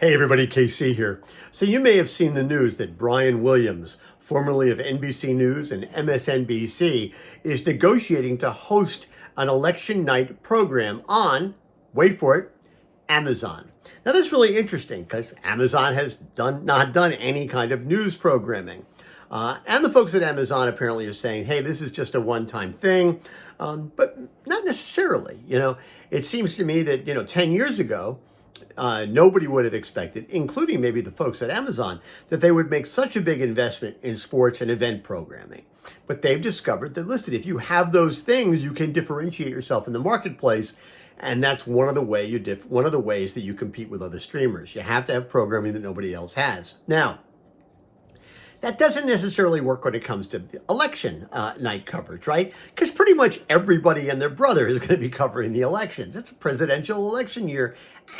Hey everybody, KC here. So you may have seen the news that Brian Williams, formerly of NBC News and MSNBC, is negotiating to host an election night program on, wait for it, Amazon. Now that's really interesting because Amazon has not done any kind of news programming. And the folks at Amazon apparently are saying, hey, this is just a one-time thing, but not necessarily. It seems to me that, 10 years ago, nobody would have expected, including maybe the folks at Amazon, that they would make such a big investment in sports and event programming. But they've discovered that, listen, if you have those things, you can differentiate yourself in the marketplace. And that's one of the ways that you compete with other streamers. You have to have programming that nobody else has. Now, that doesn't necessarily work when it comes to the election night coverage, right? Because pretty much everybody and their brother is going to be covering the elections. It's a presidential election year.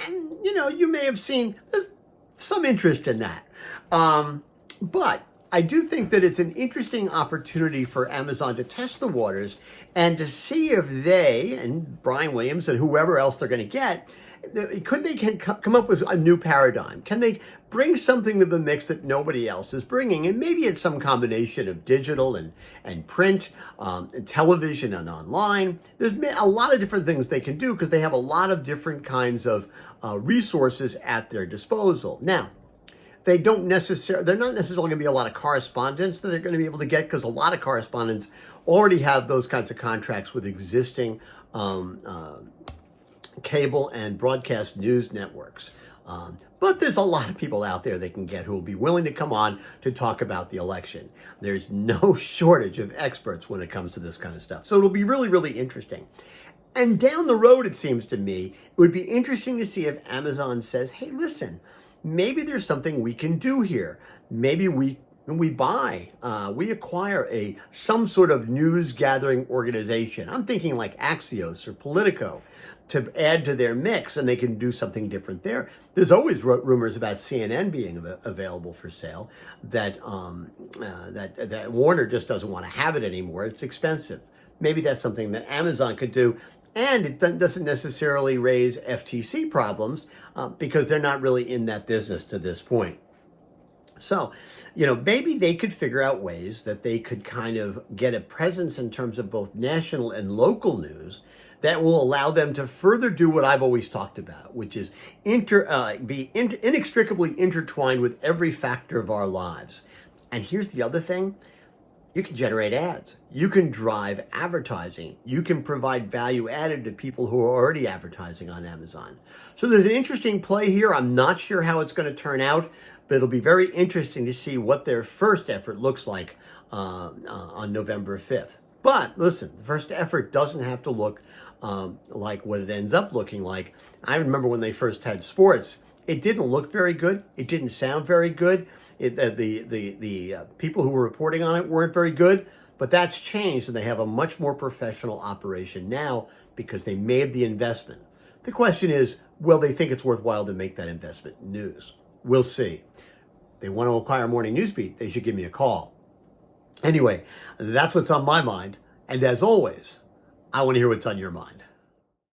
And, you may have seen there's some interest in that. But I do think that it's an interesting opportunity for Amazon to test the waters and to see if they and Brian Williams and whoever else they're going to get, could they come up with a new paradigm? Can they bring something to the mix that nobody else is bringing? And maybe it's some combination of digital and print, and television and online. There's a lot of different things they can do because they have a lot of different kinds of resources at their disposal. Now, they're not necessarily going to be a lot of correspondence that they're going to be able to get because a lot of correspondents already have those kinds of contracts with existing cable and broadcast news networks. But there's a lot of people out there they can get who will be willing to come on to talk about the election. There's no shortage of experts when it comes to this kind of stuff. So it'll be really, really interesting. And down the road, it seems to me, it would be interesting to see if Amazon says, hey, listen, maybe there's something we can do here. Maybe we acquire some sort of news gathering organization. I'm thinking like Axios or Politico to add to their mix, and they can do something different there. There's always rumors about CNN being available for sale, that Warner just doesn't want to have it anymore. It's expensive. Maybe that's something that Amazon could do. And it doesn't necessarily raise FTC problems because they're not really in that business to this point. So, maybe they could figure out ways that they could kind of get a presence in terms of both national and local news that will allow them to further do what I've always talked about, which is be inextricably intertwined with every factor of our lives. And here's the other thing. You can generate ads. You can drive advertising. You can provide value added to people who are already advertising on Amazon. So there's an interesting play here. I'm not sure how it's going to turn out, but it'll be very interesting to see what their first effort looks like on November 5th. But listen, the first effort doesn't have to look like what it ends up looking like. I remember when they first had sports, it didn't look very good. It didn't sound very good. The people who were reporting on it weren't very good, but that's changed and they have a much more professional operation now because they made the investment. The question is, will they think it's worthwhile to make that investment in news? We'll see. If they want to acquire Morning Newsbeat, they should give me a call. Anyway, that's what's on my mind. And as always, I want to hear what's on your mind.